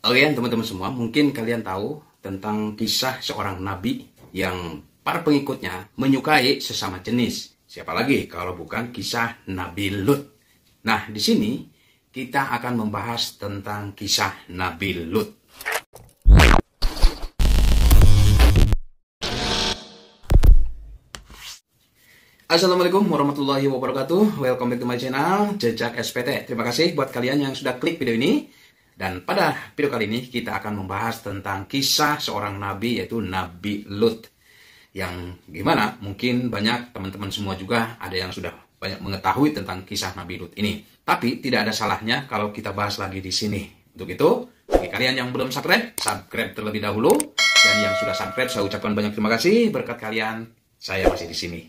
Oke, teman-teman semua, mungkin kalian tahu tentang kisah seorang nabi yang para pengikutnya menyukai sesama jenis. Siapa lagi kalau bukan kisah Nabi Lut. Nah, di sini kita akan membahas tentang kisah Nabi Lut. Assalamualaikum warahmatullahi wabarakatuh. Welcome back to my channel, Jejak SPT. Terima kasih buat kalian yang sudah klik video ini. Dan pada video kali ini kita akan membahas tentang kisah seorang nabi, yaitu Nabi Lut. Yang gimana mungkin banyak teman-teman semua juga ada yang sudah banyak mengetahui tentang kisah Nabi Lut ini. Tapi tidak ada salahnya kalau kita bahas lagi di sini. Untuk itu, bagi kalian yang belum subscribe terlebih dahulu. Dan yang sudah subscribe, saya ucapkan banyak terima kasih. Berkat kalian, saya masih di sini.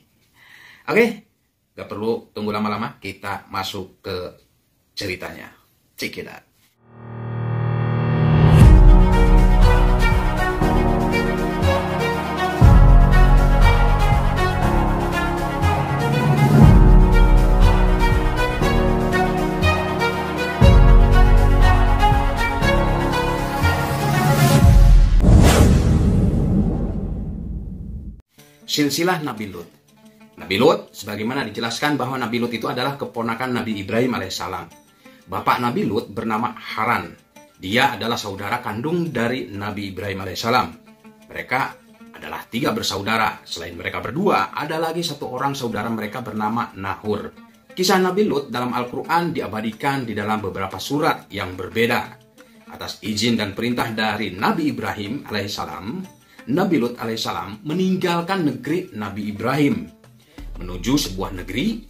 Oke, gak perlu tunggu lama-lama, kita masuk ke ceritanya. Check it out. Silsilah Nabi Lut. Nabi Lut, sebagaimana dijelaskan bahwa Nabi Lut itu adalah keponakan Nabi Ibrahim alaihissalam. Bapak Nabi Lut bernama Haran. Dia adalah saudara kandung dari Nabi Ibrahim alaihissalam. Mereka adalah 3 bersaudara. Selain mereka berdua, ada lagi 1 orang saudara mereka bernama Nahur. Kisah Nabi Lut dalam Al-Quran diabadikan di dalam beberapa surat yang berbeda. Atas izin dan perintah dari Nabi Ibrahim alaihissalam, Nabi Lut alaihissalam meninggalkan negeri Nabi Ibrahim menuju sebuah negeri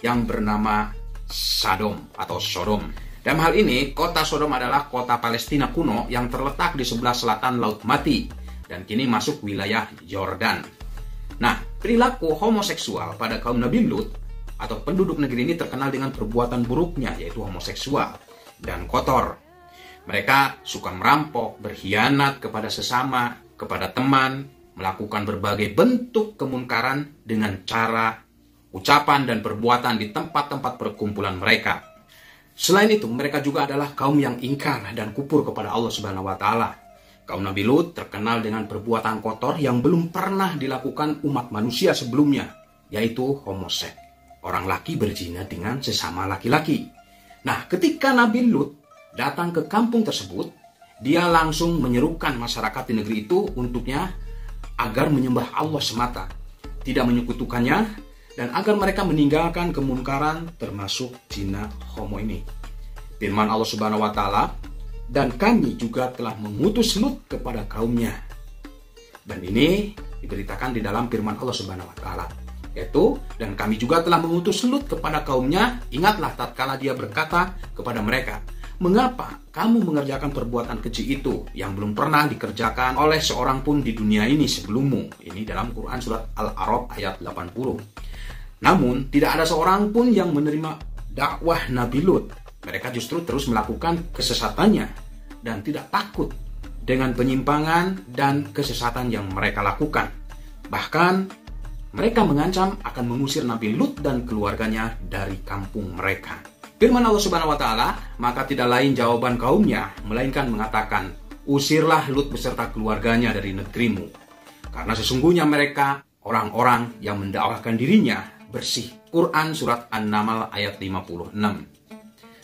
yang bernama Sodom atau Sodom. Dalam hal ini, kota Sodom adalah kota Palestina kuno yang terletak di sebelah selatan Laut Mati dan kini masuk wilayah Yordan. Nah, perilaku homoseksual pada kaum Nabi Lut atau penduduk negeri ini terkenal dengan perbuatan buruknya, yaitu homoseksual dan kotor. Mereka suka merampok, berkhianat kepada sesama, kepada teman, melakukan berbagai bentuk kemungkaran dengan cara, ucapan, dan perbuatan di tempat-tempat perkumpulan mereka. Selain itu, mereka juga adalah kaum yang ingkar dan kufur kepada Allah Subhanahu wa Ta'ala. Kaum Nabi Lut terkenal dengan perbuatan kotor yang belum pernah dilakukan umat manusia sebelumnya, yaitu homoseks. Orang laki berzina dengan sesama laki-laki. Nah, ketika Nabi Lut datang ke kampung tersebut, dia langsung menyerukan masyarakat di negeri itu untuknya agar menyembah Allah semata, tidak menyekutukannya, dan agar mereka meninggalkan kemungkaran termasuk zina homo ini. Firman Allah Subhanahu wa Ta'ala, dan kami juga telah mengutus Lut kepada kaumnya. Dan ini diberitakan di dalam firman Allah Subhanahu wa Ta'ala, yaitu, dan kami juga telah mengutus Lut kepada kaumnya. Ingatlah tatkala dia berkata kepada mereka, mengapa kamu mengerjakan perbuatan keji itu yang belum pernah dikerjakan oleh seorang pun di dunia ini sebelummu? Ini dalam Quran surat Al-A'raf ayat 80. Namun, tidak ada seorang pun yang menerima dakwah Nabi Lut. Mereka justru terus melakukan kesesatannya dan tidak takut dengan penyimpangan dan kesesatan yang mereka lakukan. Bahkan, mereka mengancam akan mengusir Nabi Lut dan keluarganya dari kampung mereka. Firman Allah Subhanahu wa Ta'ala, maka tidak lain jawaban kaumnya, melainkan mengatakan, usirlah Lut beserta keluarganya dari negerimu. Karena sesungguhnya mereka orang-orang yang mendakwahkan dirinya bersih. Quran surat An-Naml ayat 56.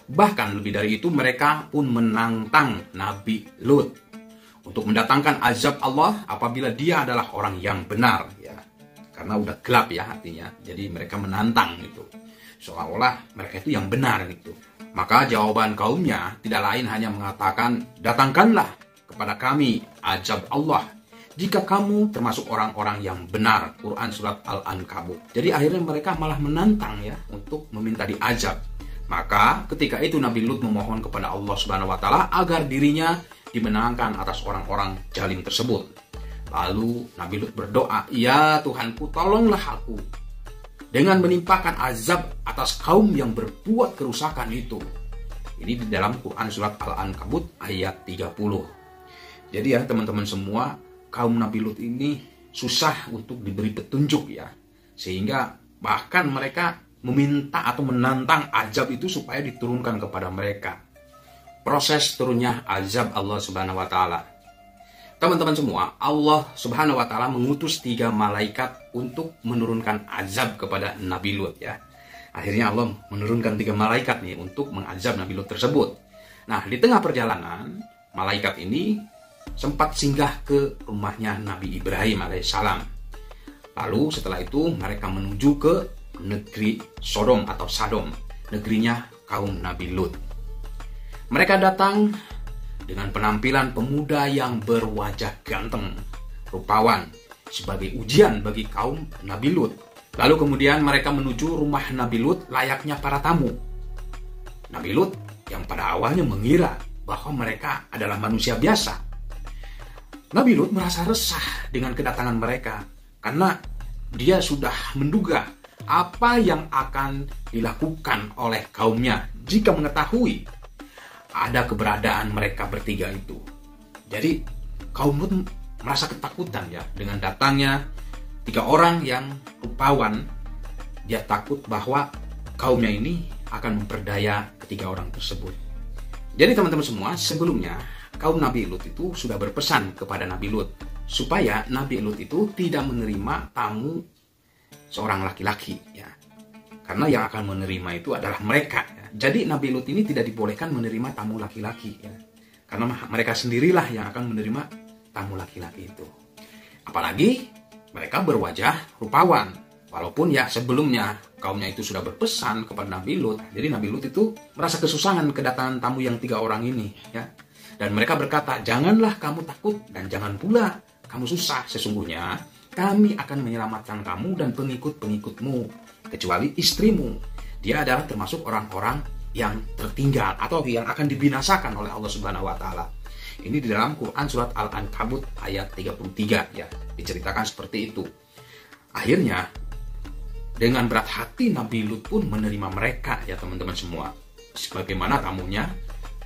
Bahkan lebih dari itu, mereka pun menantang Nabi Lut untuk mendatangkan azab Allah apabila dia adalah orang yang benar. Ya, karena udah gelap ya artinya. Jadi mereka menantang itu, seolah-olah mereka itu yang benar gitu. Maka jawaban kaumnya tidak lain hanya mengatakan, datangkanlah kepada kami azab Allah jika kamu termasuk orang-orang yang benar. Quran surat Al-Ankabut. Jadi akhirnya mereka malah menantang ya untuk meminta diazab. Maka ketika itu Nabi Lut memohon kepada Allah Subhanahu wa Ta'ala agar dirinya dimenangkan atas orang-orang zalim tersebut. Lalu Nabi Lut berdoa, ya Tuhanku, tolonglah aku dengan menimpakan azab atas kaum yang berbuat kerusakan itu. Ini di dalam Quran surat Al-Ankabut ayat 30. Jadi ya teman-teman semua, kaum Nabi Lut ini susah untuk diberi petunjuk ya. Sehingga bahkan mereka meminta atau menantang azab itu supaya diturunkan kepada mereka. proses turunnya azab Allah Subhanahu wa taala. Teman-teman semua, Allah Subhanahu wa taala mengutus 3 malaikat untuk menurunkan azab kepada Nabi Lut ya. Akhirnya Allah menurunkan 3 malaikat nih untuk mengazab Nabi Lut tersebut. Nah, di tengah perjalanan, malaikat ini sempat singgah ke rumahnya Nabi Ibrahim alaihissalam. Lalu setelah itu mereka menuju ke negeri Sodom atau Sadom, negerinya kaum Nabi Lut. Mereka datang dengan penampilan pemuda yang berwajah ganteng, rupawan, sebagai ujian bagi kaum Nabi Lut. Lalu kemudian mereka menuju rumah Nabi Lut layaknya para tamu. Nabi Lut yang pada awalnya mengira bahwa mereka adalah manusia biasa. Nabi Lut merasa resah dengan kedatangan mereka karena dia sudah menduga apa yang akan dilakukan oleh kaumnya jika mengetahui ada keberadaan mereka bertiga itu. Jadi kaum Lut merasa ketakutan ya dengan datangnya 3 orang yang rupawan. Dia takut bahwa kaumnya ini akan memperdaya ketiga orang tersebut. Jadi teman-teman semua, sebelumnya kaum Nabi Lut itu sudah berpesan kepada Nabi Lut supaya Nabi Lut itu tidak menerima tamu seorang laki-laki ya. Karena yang akan menerima itu adalah mereka. Jadi Nabi Lut ini tidak dibolehkan menerima tamu laki-laki ya. Karena mereka sendirilah yang akan menerima tamu laki-laki itu. Apalagi mereka berwajah rupawan. Walaupun ya sebelumnya kaumnya itu sudah berpesan kepada Nabi Lut. Jadi Nabi Lut itu merasa kesusahan kedatangan tamu yang 3 orang ini ya. Dan mereka berkata, "Janganlah kamu takut dan jangan pula kamu susah. Sesungguhnya kami akan menyelamatkan kamu dan pengikut-pengikutmu, kecuali istrimu. Dia adalah termasuk orang-orang yang tertinggal atau yang akan dibinasakan oleh Allah Subhanahu wa taala." Ini di dalam Quran surat Al-Ankabut ayat 33 ya, diceritakan seperti itu. Akhirnya dengan berat hati Nabi Lut pun menerima mereka ya teman-teman semua. Sebagaimana tamunya,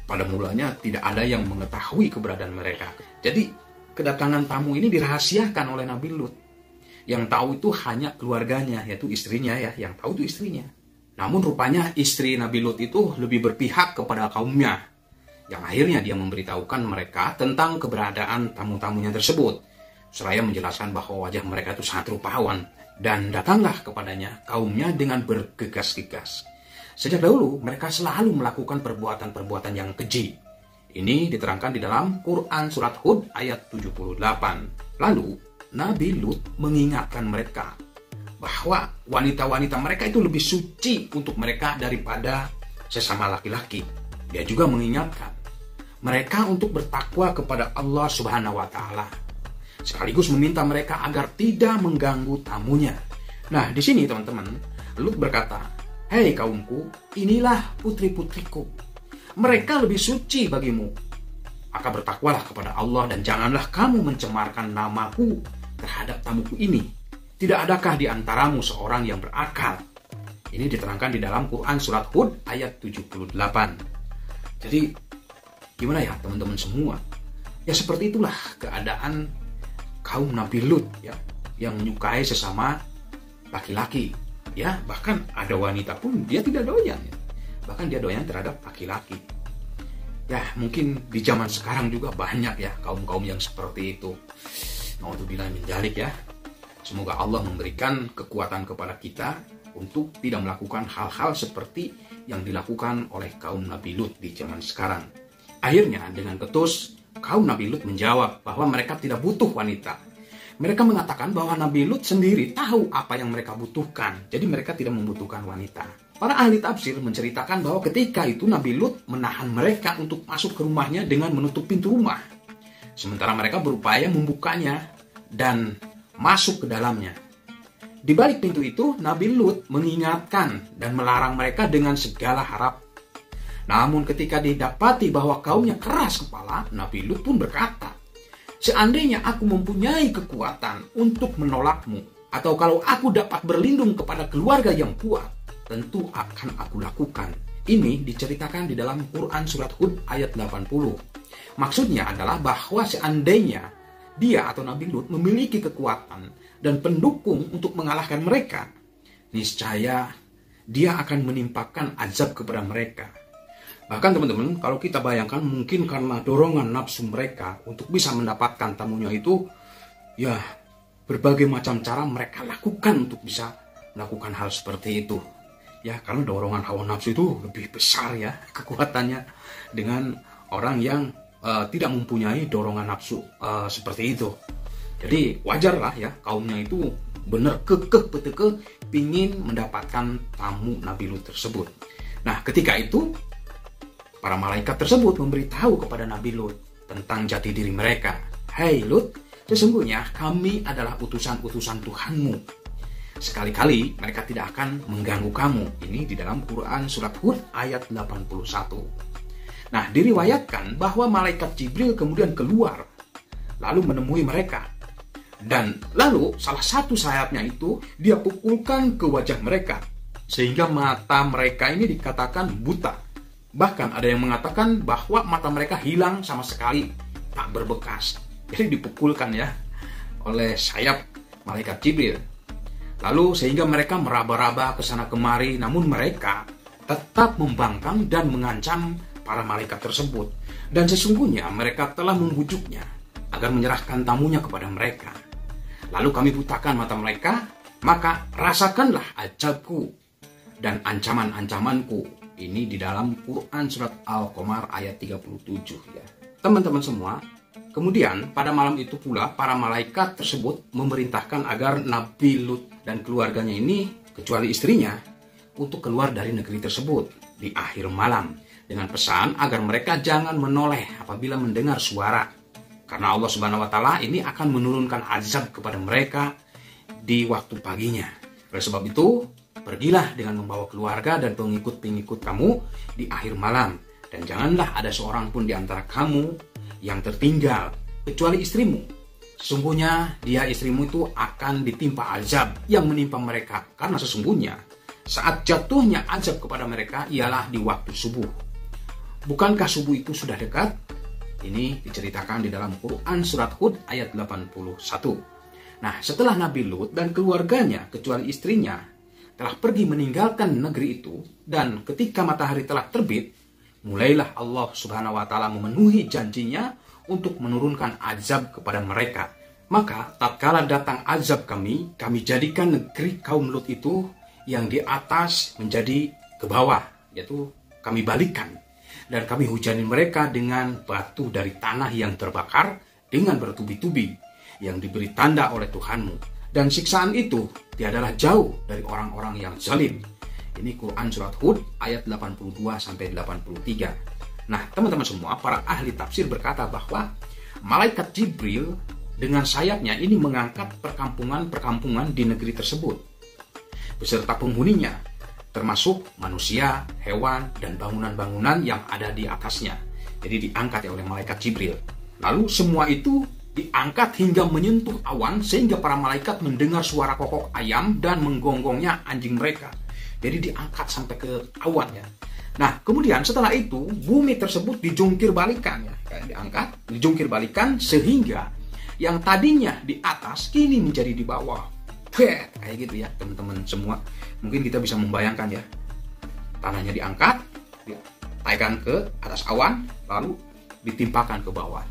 pada mulanya tidak ada yang mengetahui keberadaan mereka. Jadi kedatangan tamu ini dirahasiakan oleh Nabi Lut. Yang tahu itu hanya keluarganya, yaitu istrinya ya, yang tahu itu istrinya. Namun rupanya istri Nabi Lut itu lebih berpihak kepada kaumnya, yang akhirnya dia memberitahukan mereka tentang keberadaan tamu-tamunya tersebut, seraya menjelaskan bahwa wajah mereka itu sangat rupawan, dan datanglah kepadanya kaumnya dengan bergegas-gegas. Sejak dahulu mereka selalu melakukan perbuatan-perbuatan yang keji. Ini diterangkan di dalam Quran surat Hud ayat 78. Lalu Nabi Lut mengingatkan mereka bahwa wanita-wanita mereka itu lebih suci untuk mereka daripada sesama laki-laki. Dia juga mengingatkan mereka untuk bertakwa kepada Allah Subhanahu wa taala, sekaligus meminta mereka agar tidak mengganggu tamunya. Nah, di sini teman-teman, Lut berkata, "Hei kaumku, inilah putri-putriku. Mereka lebih suci bagimu. Maka bertakwalah kepada Allah dan janganlah kamu mencemarkan namaku terhadap tamuku ini. Tidak adakah di antaramu seorang yang berakal?" Ini diterangkan di dalam Quran surat Hud ayat 78. Jadi gimana ya teman-teman semua? Ya seperti itulah keadaan kaum Nabi Lut ya, yang menyukai sesama laki-laki. Ya, bahkan ada wanita pun dia tidak doyan ya. Bahkan dia doyan terhadap laki-laki. Ya, mungkin di zaman sekarang juga banyak ya kaum-kaum yang seperti itu. Naudzubillah min dzalik ya. Semoga Allah memberikan kekuatan kepada kita untuk tidak melakukan hal-hal seperti yang dilakukan oleh kaum Nabi Lut di zaman sekarang. Akhirnya dengan ketus, kaum Nabi Lut menjawab bahwa mereka tidak butuh wanita. Mereka mengatakan bahwa Nabi Lut sendiri tahu apa yang mereka butuhkan. Jadi mereka tidak membutuhkan wanita. Para ahli tafsir menceritakan bahwa ketika itu Nabi Lut menahan mereka untuk masuk ke rumahnya dengan menutup pintu rumah. Sementara mereka berupaya membukanya dan masuk ke dalamnya. Di balik pintu itu, Nabi Lut mengingatkan dan melarang mereka dengan segala harap. Namun ketika didapati bahwa kaumnya keras kepala, Nabi Lut pun berkata, "Seandainya aku mempunyai kekuatan untuk menolakmu, atau kalau aku dapat berlindung kepada keluarga yang kuat, tentu akan aku lakukan." Ini diceritakan di dalam Quran surat Hud ayat 80. Maksudnya adalah bahwa seandainya dia atau Nabi Lut memiliki kekuatan dan pendukung untuk mengalahkan mereka, niscaya dia akan menimpakan azab kepada mereka. Bahkan teman-teman, kalau kita bayangkan mungkin karena dorongan nafsu mereka untuk bisa mendapatkan tamunya itu, ya berbagai macam cara mereka lakukan untuk bisa melakukan hal seperti itu. Ya, karena dorongan hawa nafsu itu lebih besar ya kekuatannya dengan orang yang tidak mempunyai dorongan nafsu seperti itu. Jadi wajarlah ya kaumnya itu benar kekeh beteke pingin mendapatkan tamu Nabi Lut tersebut. Nah, ketika itu para malaikat tersebut memberitahu kepada Nabi Lut tentang jati diri mereka. Hai Lut, sesungguhnya kami adalah utusan-utusan Tuhanmu. Sekali-kali mereka tidak akan mengganggu kamu. Ini di dalam Quran surat Hud ayat 81. Nah, diriwayatkan bahwa malaikat Jibril kemudian keluar lalu menemui mereka. Dan lalu salah satu sayapnya itu dia pukulkan ke wajah mereka sehingga mata mereka ini dikatakan buta. Bahkan ada yang mengatakan bahwa mata mereka hilang sama sekali, tak berbekas. Jadi dipukulkan ya oleh sayap malaikat Jibril. Lalu sehingga mereka meraba-raba ke sana kemari, namun mereka tetap membangkang dan mengancam para malaikat tersebut. Dan sesungguhnya mereka telah membujuknya agar menyerahkan tamunya kepada mereka. Lalu kami butakan mata mereka, maka rasakanlah azabku dan ancaman-ancamanku. Ini di dalam Quran surat Al-Qamar ayat 37 ya. Teman-teman semua, kemudian pada malam itu pula para malaikat tersebut memerintahkan agar Nabi Lut dan keluarganya ini, kecuali istrinya, untuk keluar dari negeri tersebut di akhir malam dengan pesan agar mereka jangan menoleh apabila mendengar suara. Karena Allah Subhanahu wa taala ini akan menurunkan azab kepada mereka di waktu paginya. Oleh sebab itu, pergilah dengan membawa keluarga dan pengikut-pengikut kamu di akhir malam. Dan janganlah ada seorang pun di antara kamu yang tertinggal, kecuali istrimu. Sesungguhnya dia istrimu itu akan ditimpa azab yang menimpa mereka. Karena sesungguhnya saat jatuhnya azab kepada mereka ialah di waktu subuh. Bukankah subuh itu sudah dekat? Ini diceritakan di dalam Quran surat Hud ayat 81. Nah, setelah Nabi Lut dan keluarganya, kecuali istrinya, telah pergi meninggalkan negeri itu, dan ketika matahari telah terbit, mulailah Allah Subhanahu wa taala memenuhi janjinya untuk menurunkan azab kepada mereka. Maka tatkala datang azab kami jadikan negeri kaum Lut itu yang di atas menjadi ke bawah, yaitu kami balikan, dan kami hujani mereka dengan batu dari tanah yang terbakar dengan bertubi-tubi yang diberi tanda oleh Tuhanmu. Dan siksaan itu tiadalah jauh dari orang-orang yang zalim. Ini Quran surat Hud ayat 82-83. Nah, teman-teman semua, para ahli tafsir berkata bahwa malaikat Jibril dengan sayapnya ini mengangkat perkampungan-perkampungan di negeri tersebut beserta penghuninya, termasuk manusia, hewan, dan bangunan-bangunan yang ada di atasnya. Jadi diangkat oleh malaikat Jibril. Lalu semua itu diangkat hingga menyentuh awan sehingga para malaikat mendengar suara kokok ayam dan menggonggongnya anjing mereka. Jadi diangkat sampai ke awan ya. Nah, kemudian setelah itu bumi tersebut dijungkir balikan ya. Diangkat, dijungkir balikan sehingga yang tadinya di atas kini menjadi di bawah. Kayak gitu ya, teman-teman semua. Mungkin kita bisa membayangkan ya. Tanahnya diangkat, ditaikkan ke atas awan, lalu ditimpakan ke bawah.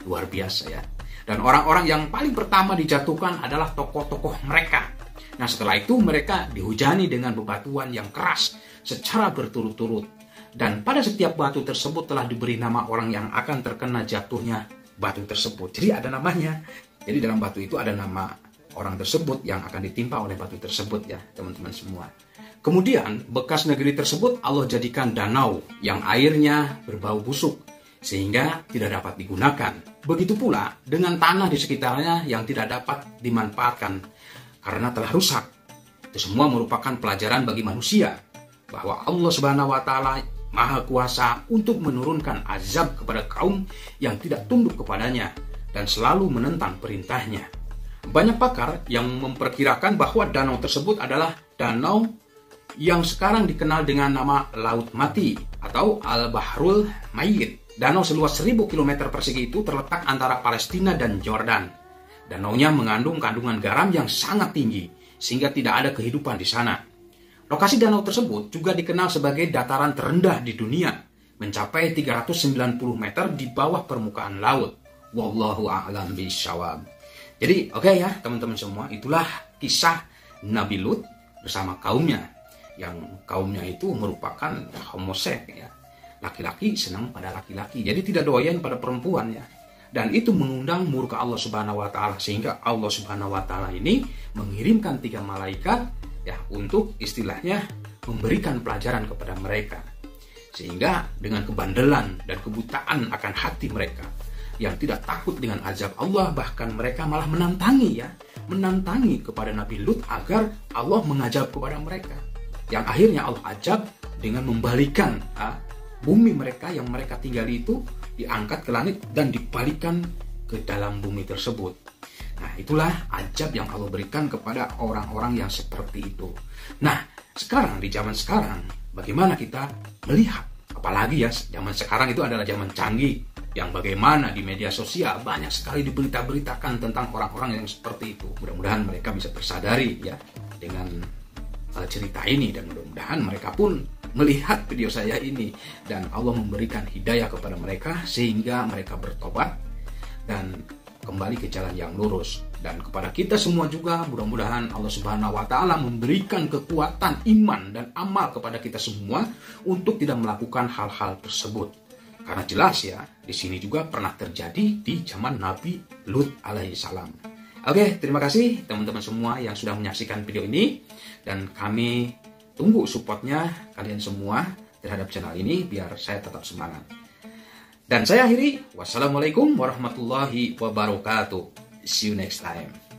Luar biasa ya. Dan orang-orang yang paling pertama dijatuhkan adalah tokoh-tokoh mereka. Nah, setelah itu mereka dihujani dengan bebatuan yang keras secara berturut-turut. Dan pada setiap batu tersebut telah diberi nama orang yang akan terkena jatuhnya batu tersebut. Jadi ada namanya. Jadi dalam batu itu ada nama orang tersebut yang akan ditimpa oleh batu tersebut ya, teman-teman semua. Kemudian bekas negeri tersebut Allah jadikan danau yang airnya berbau busuk sehingga tidak dapat digunakan. Begitu pula dengan tanah di sekitarnya yang tidak dapat dimanfaatkan karena telah rusak. Itu semua merupakan pelajaran bagi manusia bahwa Allah Subhanahu wa taala Maha Kuasa untuk menurunkan azab kepada kaum yang tidak tunduk kepadanya dan selalu menentang perintahnya. Banyak pakar yang memperkirakan bahwa danau tersebut adalah danau yang sekarang dikenal dengan nama Laut Mati atau Al-Bahrul Mayyit. Danau seluas 1000 km persegi itu terletak antara Palestina dan Jordan. Danaunya mengandung kandungan garam yang sangat tinggi, sehingga tidak ada kehidupan di sana. Lokasi danau tersebut juga dikenal sebagai dataran terendah di dunia, mencapai 390 meter di bawah permukaan laut. Wallahu a'lam bishawab. Jadi oke ya teman-teman semua, itulah kisah Nabi Lut bersama kaumnya. Yang kaumnya itu merupakan homoseks ya. Laki-laki senang pada laki-laki, jadi tidak doyan pada perempuan ya. Dan itu mengundang murka Allah Subhanahu wa taala, sehingga Allah Subhanahu wa taala ini mengirimkan 3 malaikat ya untuk istilahnya memberikan pelajaran kepada mereka. Sehingga dengan kebandelan dan kebutaan akan hati mereka yang tidak takut dengan azab Allah, bahkan mereka malah menantangi kepada Nabi Lut agar Allah mengazab kepada mereka. Yang akhirnya Allah azab dengan membalikan bumi mereka yang mereka tinggali itu diangkat ke langit dan dibalikan ke dalam bumi tersebut. Nah, itulah azab yang Allah berikan kepada orang-orang yang seperti itu. Nah, sekarang di zaman sekarang, bagaimana kita melihat? Apalagi ya, zaman sekarang itu adalah zaman canggih, yang bagaimana di media sosial banyak sekali diberita-beritakan tentang orang-orang yang seperti itu. Mudah-mudahan mereka bisa tersadari ya dengan cerita ini, dan mudah-mudahan mereka pun melihat video saya ini dan Allah memberikan hidayah kepada mereka sehingga mereka bertobat dan kembali ke jalan yang lurus. Dan kepada kita semua juga mudah-mudahan Allah Subhanahu wa taala memberikan kekuatan iman dan amal kepada kita semua untuk tidak melakukan hal-hal tersebut. Karena jelas ya, di sini juga pernah terjadi di zaman Nabi Lut alaihissalam. Oke, terima kasih teman-teman semua yang sudah menyaksikan video ini, dan kami tunggu supportnya kalian semua terhadap channel ini biar saya tetap semangat. Dan saya akhiri, wassalamualaikum warahmatullahi wabarakatuh. See you next time.